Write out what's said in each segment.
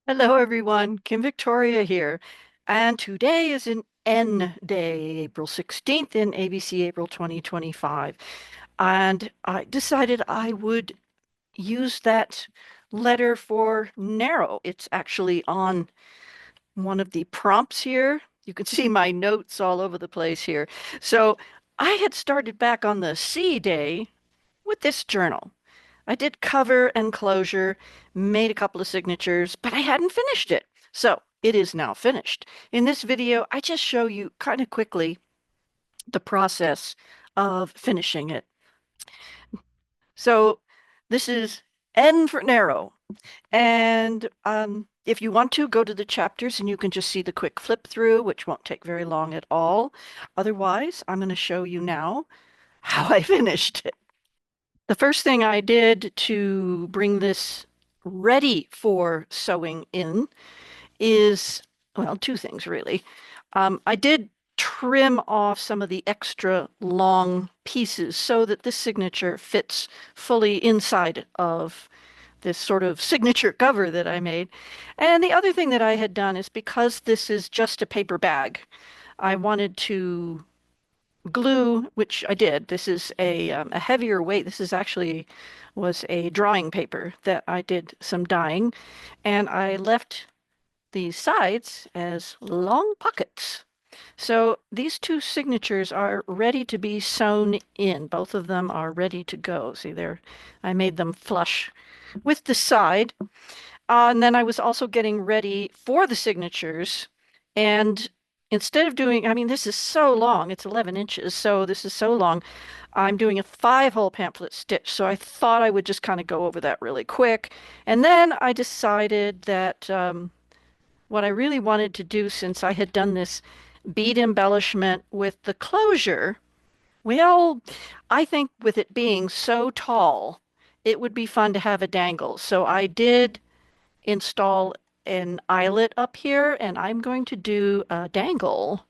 Hello, everyone. Kim Victoria here. And today is an N day, April 16th in ABC April 2025. And I decided I would use that letter for narrow. It's actually on one of the prompts here. You can see my notes all over the place here. So I had started back on the C day with this journal. I did cover and closure, made a couple of signatures, but I hadn't finished it. So it is now finished. In this video, I just show you kind of quickly the process of finishing it. So this is N for narrow. And if you want to, go to the chapters and you can just see the quick flip through, which won't take very long at all. Otherwise, I'm going to show you now how I finished it. The first thing I did to bring this ready for sewing in is, well, two things really. I did trim off some of the extra long pieces so that this signature fits fully inside of this sort of signature cover that I made. And the other thing that I had done is because this is just a paper bag, I wanted to glue, which I did. This is a heavier weight. This is actually was a drawing paper that I did some dyeing, and I left the sides as long pockets. So these two signatures are ready to be sewn in. Both of them are ready to go. See there, I made them flush with the side. And then I was also getting ready for the signatures. And instead of doing, I mean, this is so long, it's 11 inches, so this is so long. I'm doing a 5-hole pamphlet stitch. So I thought I would just kind of go over that really quick. And then I decided that what I really wanted to do, since I had done this bead embellishment with the closure, well, I think with it being so tall, it would be fun to have a dangle. So I did install an eyelet up here, and I'm going to do a dangle.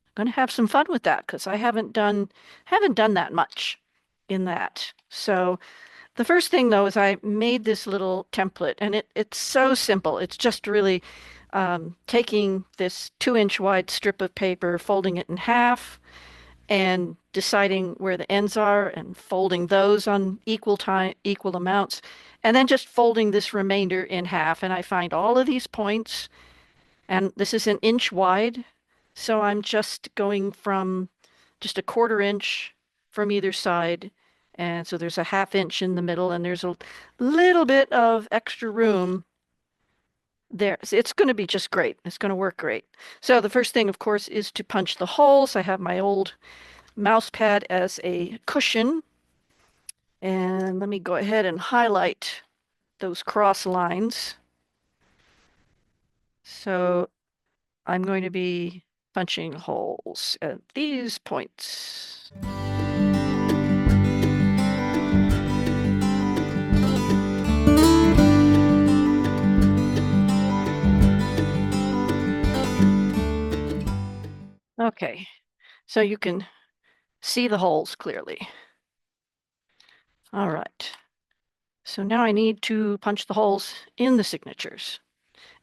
I'm going to have some fun with that because I haven't done that much in that. So the first thing though is I made this little template, and it's so simple. It's just really taking this 2-inch wide strip of paper, folding it in half, and deciding where the ends are and folding those on equal amounts, and then just folding this remainder in half. And I find all of these points, and this is an inch wide, so I'm just going from just a 1/4 inch from either side. And so there's a 1/2 inch in the middle, and there's a little bit of extra room there. So it's going to be just great. It's going to work great. So the first thing, of course, is to punch the holes. I have my old mouse pad as a cushion. And let me go ahead and highlight those cross lines. So I'm going to be punching holes at these points. Okay, so you can see the holes clearly. All right. So now I need to punch the holes in the signatures.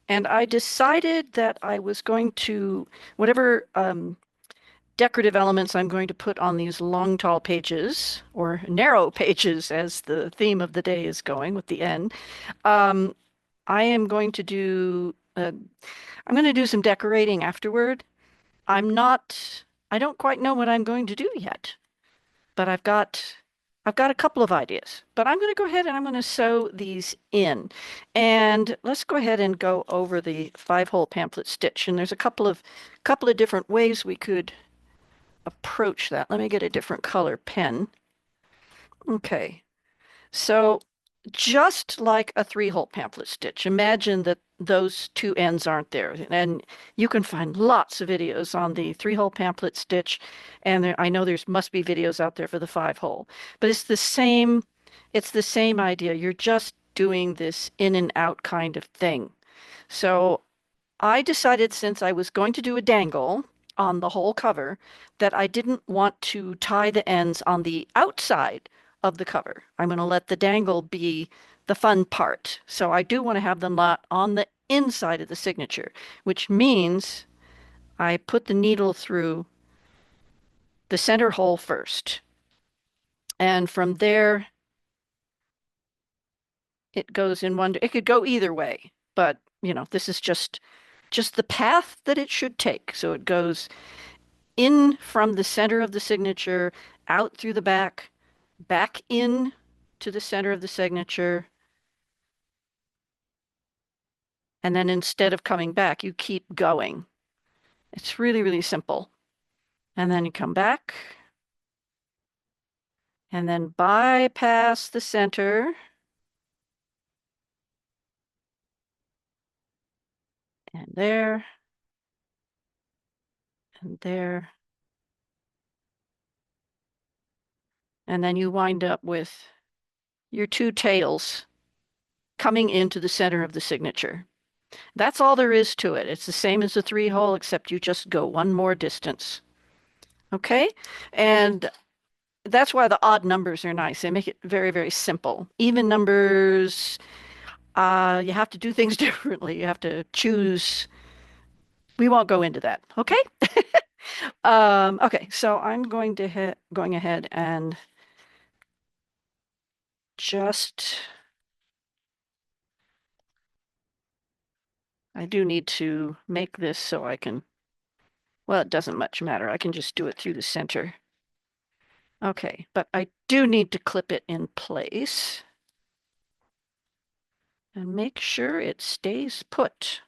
And I decided that I was going to, whatever decorative elements I'm going to put on these long, tall pages, or narrow pages, as the theme of the day is going with the N, um, I am going to do, I'm going to do some decorating afterward. I don't quite know what I'm going to do yet, but I've got a couple of ideas, but I'm going to go ahead and I'm going to sew these in. And let's go ahead and go over the 5-hole pamphlet stitch. And there's a couple of different ways we could approach that. Let me get a different color pen. Okay, so just like a 3-hole pamphlet stitch, imagine that those two ends aren't there. And you can find lots of videos on the 3-hole pamphlet stitch, and I know there's must be videos out there for the 5-hole. But it's the same idea. You're just doing this in and out kind of thing. So I decided, since I was going to do a dangle on the whole cover, that I didn't want to tie the ends on the outside of the cover. I'm going to let the dangle be the fun part. So I do want to have them on the inside of the signature, which means I put the needle through the center hole first. And from there, it goes in one, it could go either way, but this is just the path that it should take. So it goes in from the center of the signature, out through the back, back in to the center of the signature, and then instead of coming back, you keep going. It's really, really simple. And then you come back, and then bypass the center, and there, and there. And then you wind up with your two tails coming into the center of the signature. That's all there is to it. It's the same as the three hole, except you just go one more distance. Okay? And that's why the odd numbers are nice. They make it very, very simple. Even numbers, you have to do things differently. You have to choose. We won't go into that. Okay? Okay, so I'm going ahead and just I do need to make this so I can, well, it doesn't much matter. I can just do it through the center. Okay, but I do need to clip it in place and make sure it stays put.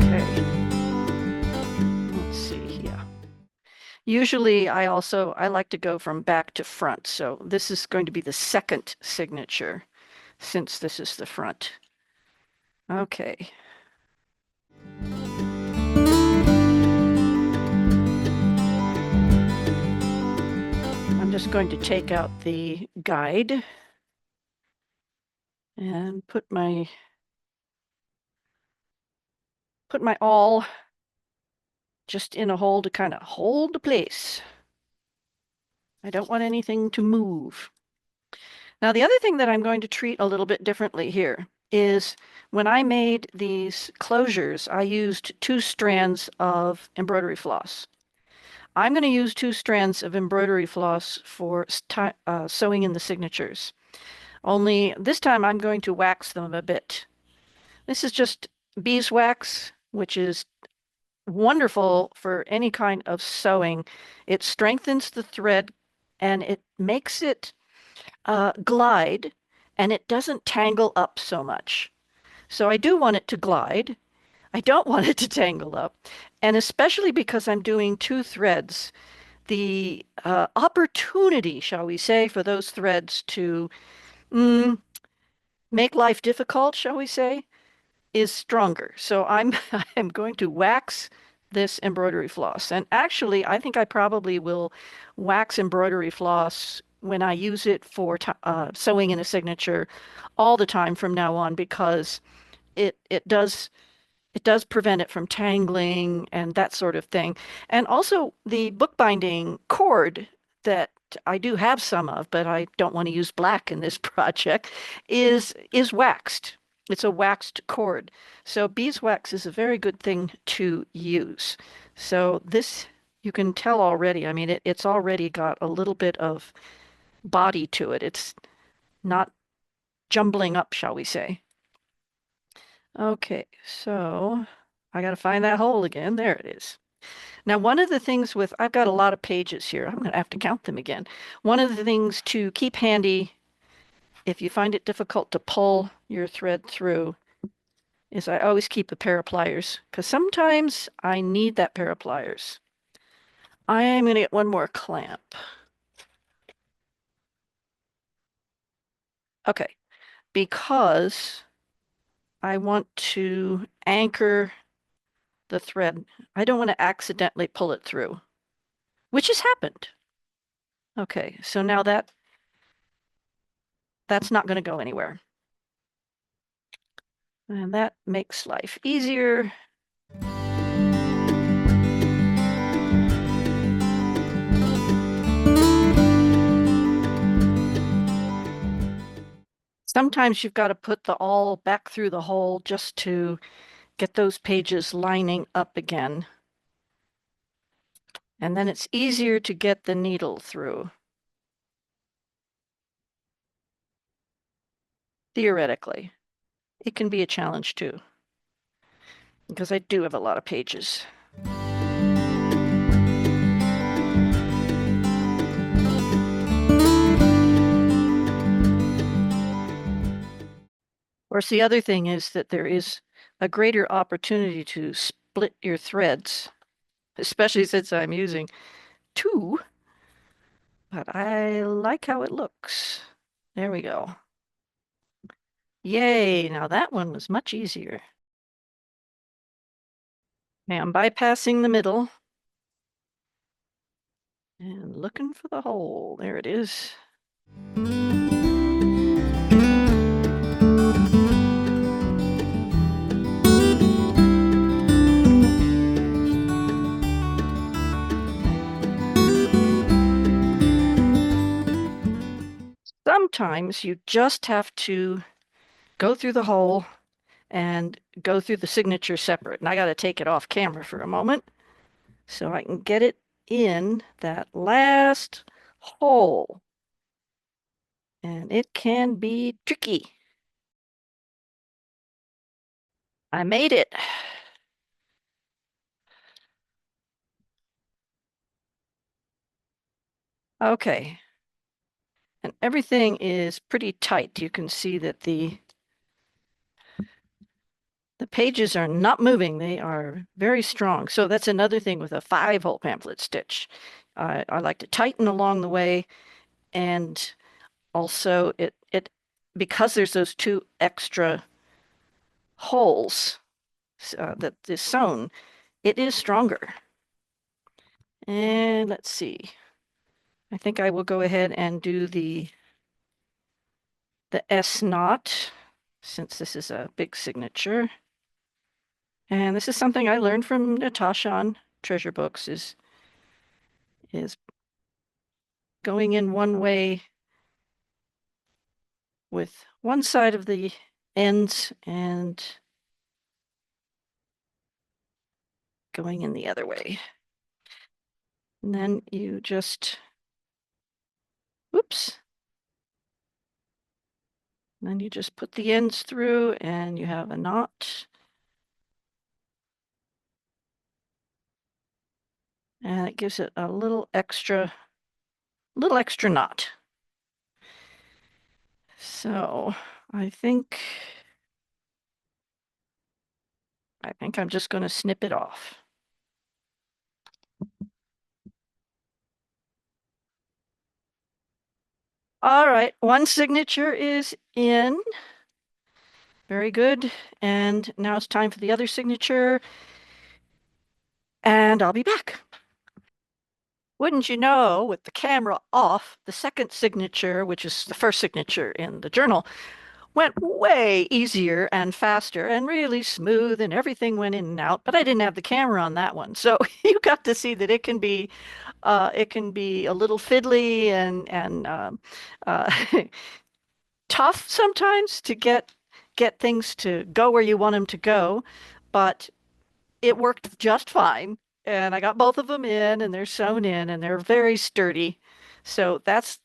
Okay, let's see here. Usually I like to go from back to front, so this is going to be the second signature since this is the front. Okay. I'm just going to take out the guide and put my awl just in a hole to kind of hold the place. I don't want anything to move. Now, the other thing that I'm going to treat a little bit differently here is when I made these closures, I used 2 strands of embroidery floss. I'm going to use 2 strands of embroidery floss for sewing in the signatures. Only this time I'm going to wax them a bit. This is just beeswax, which is wonderful for any kind of sewing. It strengthens the thread and it makes it glide, and it doesn't tangle up so much. So I do want it to glide. I don't want it to tangle up. And especially because I'm doing 2 threads, the opportunity, shall we say, for those threads to make life difficult, shall we say, is stronger. So I'm I'm going to wax this embroidery floss. And actually, I think I probably will wax embroidery floss when I use it for sewing in a signature all the time from now on because it does prevent it from tangling and that sort of thing. And also the bookbinding cord that I do have some of, but I don't want to use black in this project, is waxed. It's a waxed cord. So beeswax is a very good thing to use. So this, you can tell already, I mean, it's already got a little bit of body to it. It's not jumbling up, shall we say. Okay, so I got to find that hole again. There it is. Now, one of the things I've got a lot of pages here. I'm going to have to count them again. One of the things to keep handy if you find it difficult to pull your thread through is I always keep a pair of pliers because sometimes I need that pair of pliers. I'm going to get one more clamp. Okay, because I want to anchor the thread. I don't want to accidentally pull it through, which has happened. Okay, so now that's not going to go anywhere. And that makes life easier. Sometimes you've got to put the awl back through the hole just to get those pages lining up again. And then it's easier to get the needle through, theoretically. It can be a challenge too, because I do have a lot of pages. Of course, the other thing is that there is a greater opportunity to split your threads, especially since I'm using two, but I like how it looks. There we go. Yay, now that one was much easier. Okay, I'm bypassing the middle and looking for the hole. There it is. Sometimes you just have to go through the hole and go through the signature separate. And I got to take it off camera for a moment so I can get it in that last hole. And it can be tricky. I made it. Okay. And everything is pretty tight. You can see that the pages are not moving. They are very strong. So that's another thing with a 5-hole pamphlet stitch. I like to tighten along the way, and also it because there's those two extra holes that is sewn, it is stronger. And let's see. I think I will go ahead and do the S knot since this is a big signature. And this is something I learned from Natasha on Treasure Books is going in one way with one side of the ends and going in the other way. And then you just, whoops. And then you just put the ends through and you have a knot. And it gives it a little extra knot. So I think I'm just going to snip it off. All right, one signature is in. Very good. And now it's time for the other signature. And I'll be back. Wouldn't you know, with the camera off, the second signature, which is the first signature in the journal, went way easier and faster and really smooth, and everything went in and out. But I didn't have the camera on that one, so you got to see that it can be a little fiddly and uh, tough sometimes to get things to go where you want them to go, but it worked just fine. And I got both of them in and they're sewn in and they're very sturdy. So that's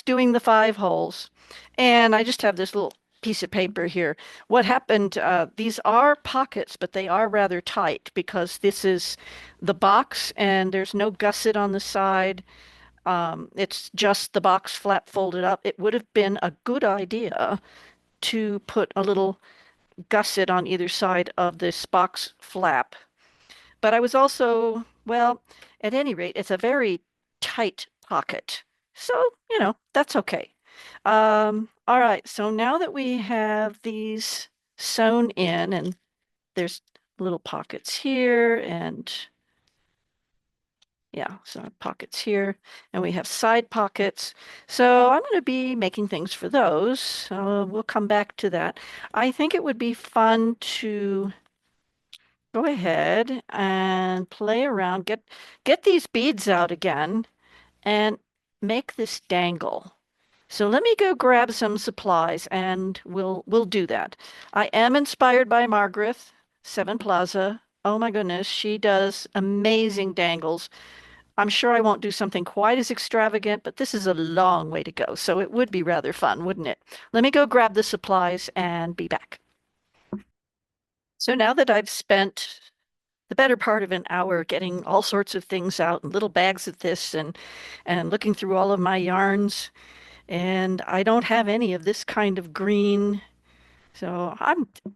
doing the 5 holes. And I just have this little piece of paper here. What happened, these are pockets, but they are rather tight because this is the box and there's no gusset on the side. It's just the box flap folded up. It would have been a good idea to put a little gusset on either side of this box flap. But I was also, well, at any rate, it's a very tight pocket. So, that's okay. All right, so now that we have these sewn in, and there's little pockets here, and yeah, so pockets here, and we have side pockets. So I'm going to be making things for those. So we'll come back to that. I think it would be fun to go ahead and play around, get these beads out again and make this dangle. So let me go grab some supplies and we'll do that. I am inspired by Margreth, Seven Plaza. Oh my goodness, she does amazing dangles. I'm sure I won't do something quite as extravagant, but this is a long way to go, so it would be rather fun, wouldn't it? Let me go grab the supplies and be back. So now that I've spent the better part of an hour getting all sorts of things out and little bags of this and looking through all of my yarns, and I don't have any of this kind of green. So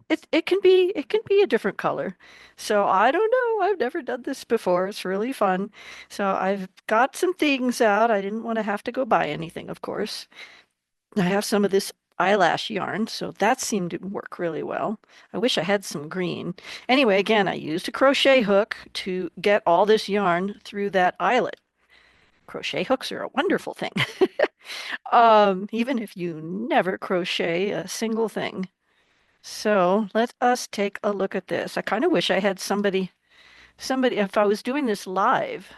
it can be a different color. So I don't know. I've never done this before. It's really fun. So I've got some things out. I didn't want to have to go buy anything, of course. I have some of this eyelash yarn, so that seemed to work really well. I wish I had some green. Anyway, again, I used a crochet hook to get all this yarn through that eyelet. Crochet hooks are a wonderful thing. Even if you never crochet a single thing. So let us take a look at this. I kind of wish I had somebody, if I was doing this live,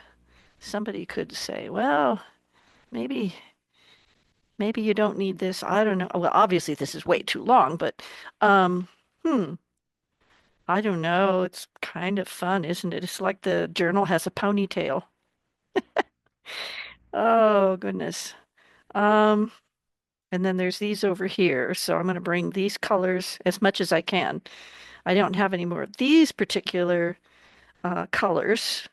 somebody could say, well, maybe, maybe you don't need this. I don't know. Well, obviously this is way too long, but, um, hmm, I don't know. It's kind of fun, isn't it? It's like the journal has a ponytail. Oh, goodness. Um, and then there's these over here. So I'm going to bring these colors as much as I can. I don't have any more of these particular colors,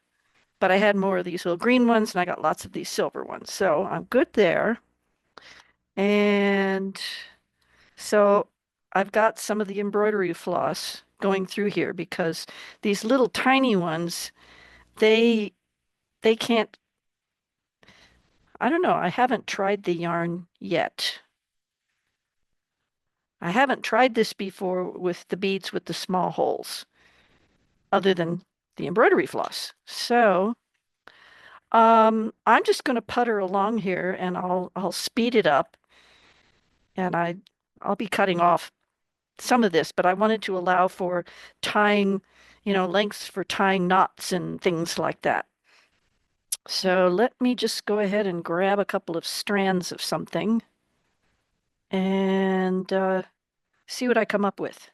but I had more of these little green ones and I got lots of these silver ones. So I'm good there. And so I've got some of the embroidery floss going through here because these little tiny ones, they they can't, I don't know, I haven't tried the yarn yet. I haven't tried this before with the beads with the small holes, other than the embroidery floss. So I'm just going to putter along here and I'll speed it up and I'll be cutting off some of this, but I wanted to allow for tying, lengths for tying knots and things like that. So let me just go ahead and grab a couple of strands of something and see what I come up with.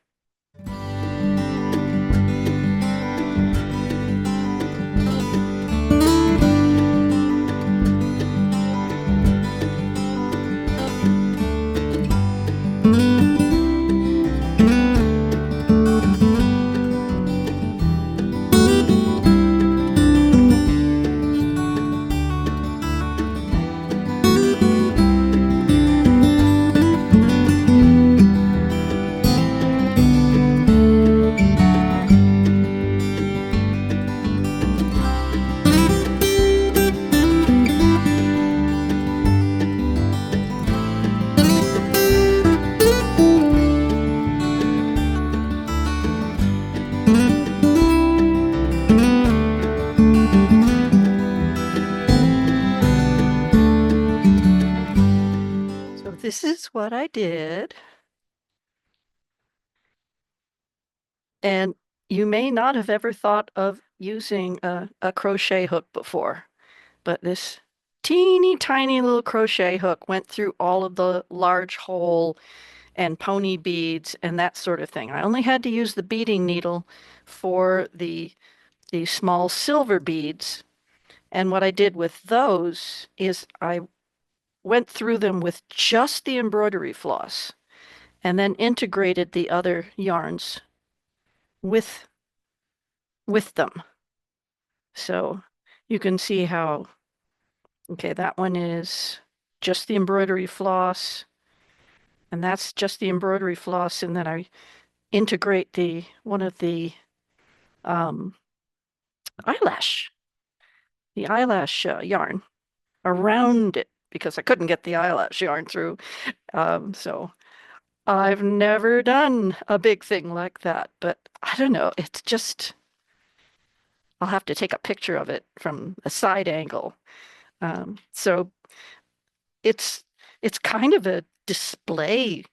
So this is what I did. And you may not have ever thought of using a crochet hook before, but this teeny tiny little crochet hook went through all of the large hole and pony beads and that sort of thing. I only had to use the beading needle for the small silver beads. And what I did with those is I went through them with just the embroidery floss and then integrated the other yarns with with them. So you can see how, okay, that one is just the embroidery floss, and that's just the embroidery floss, and then I integrate the one of um, eyelash, the eyelash yarn around it because I couldn't get the eyelash yarn through. So I've never done a big thing like that, but I don't know. It's just, I'll have to take a picture of it from a side angle. So it's it's kind of a display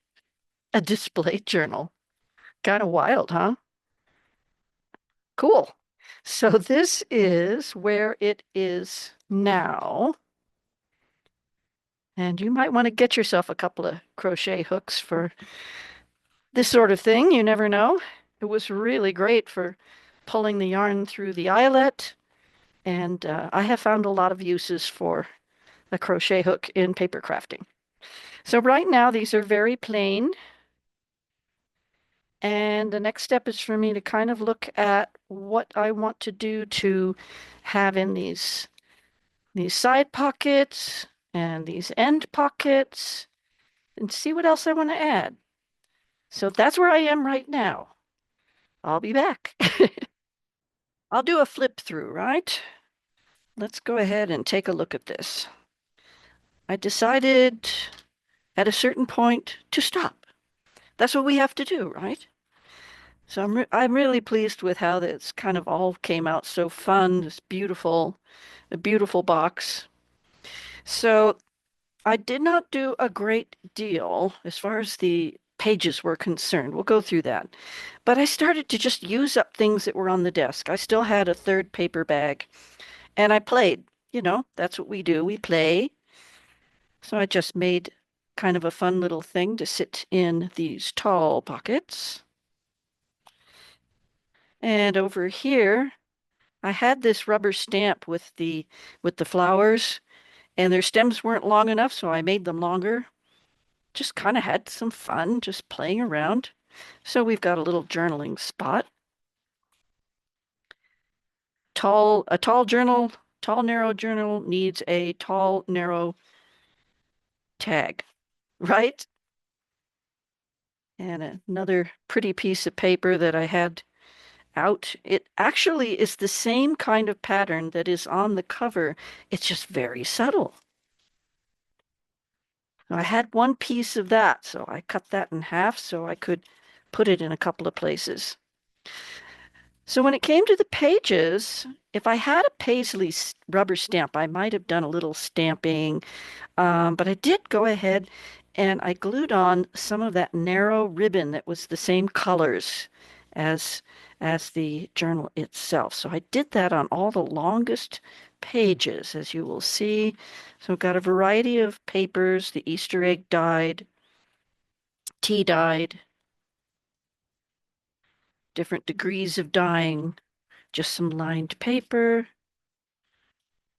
journal. Kind of wild, huh? Cool. So this is where it is now. And you might want to get yourself a couple of crochet hooks for this sort of thing. You never know. It was really great for pulling the yarn through the eyelet, and I have found a lot of uses for a crochet hook in paper crafting. So right now these are very plain, and the next step is for me to kind of look at what I want to do to have in these side pockets and these end pockets and see what else I want to add. So that's where I am right now. I'll be back. I'll do a flip through, right? Let's go ahead and take a look at this. I decided at a certain point to stop. That's what we have to do, right? So I'm really pleased with how this kind of all came out so fun, this beautiful, a beautiful box. So I did not do a great deal as far as the pages were concerned. We'll go through that. But I started to just use up things that were on the desk. I still had a third paper bag, and I played. You know, that's what we do. We play. So I just made kind of a fun little thing to sit in these tall pockets. And over here, I had this rubber stamp with the flowers, and their stems weren't long enough, so I made them longer. Just kind of had some fun just playing around. So we've got a little journaling spot. A tall journal, tall narrow journal needs a tall narrow tag, right? And another pretty piece of paper that I had out. It actually is the same kind of pattern that is on the cover. It's just very subtle. I had one piece of that, so I cut that in half so I could put it in a couple of places. So when it came to the pages, if I had a paisley rubber stamp, I might have done a little stamping, but I did go ahead and I glued on some of that narrow ribbon that was the same colors as as the journal itself. So I did that on all the longest pages, as you will see. So I've got a variety of papers, the Easter egg dyed, tea dyed, different degrees of dyeing, just some lined paper,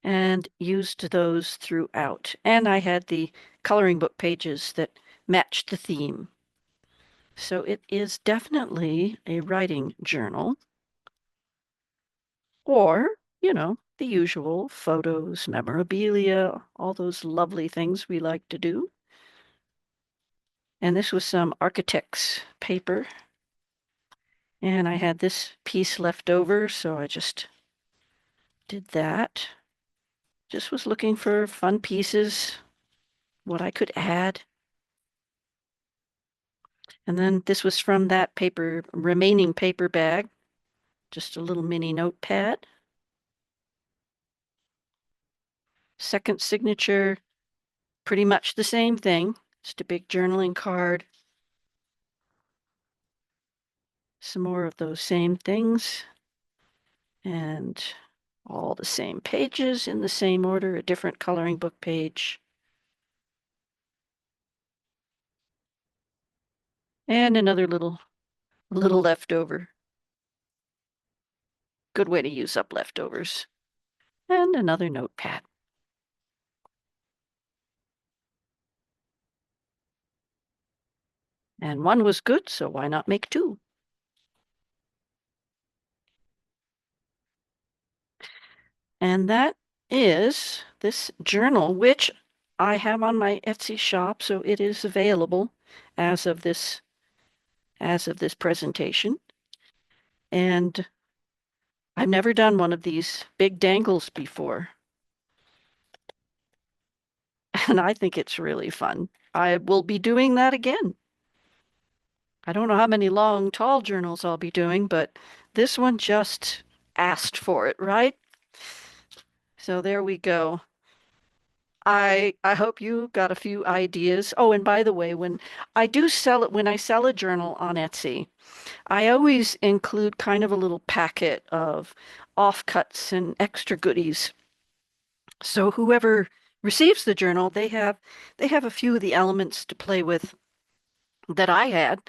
and used those throughout. And I had the coloring book pages that matched the theme. So it is definitely a writing journal, or, you know, the usual photos, memorabilia, all those lovely things we like to do. And this was some architect's paper. And I had this piece left over, so I just did that. Just was looking for fun pieces, what I could add. And then this was from that paper, remaining paper bag, just a little mini notepad. Second signature, pretty much the same thing, just a big journaling card. Some more of those same things. And all the same pages in the same order, a different coloring book page. And another little leftover. Good way to use up leftovers. And another notepad. And one was good, so why not make two? And that is this journal, which I have on my Etsy shop, so it is available as of this presentation. And I've never done one of these big dangles before. And I think it's really fun. I will be doing that again. I don't know how many long, tall journals I'll be doing, but this one just asked for it, right? So there we go. I hope you got a few ideas. Oh, and by the way, when I sell a journal on Etsy, I always include kind of a little packet of offcuts and extra goodies. So whoever receives the journal, they have a few of the elements to play with that I had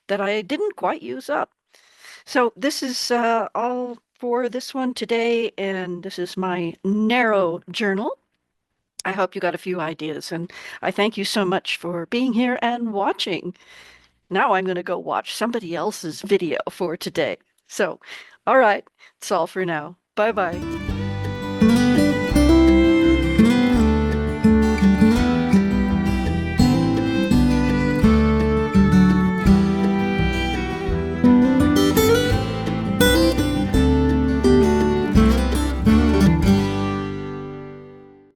that I didn't quite use up. So this is all for this one today, and this is my narrow journal. I hope you got a few ideas, and I thank you so much for being here and watching. Now I'm going to go watch somebody else's video for today. So, all right, that's all for now. Bye bye.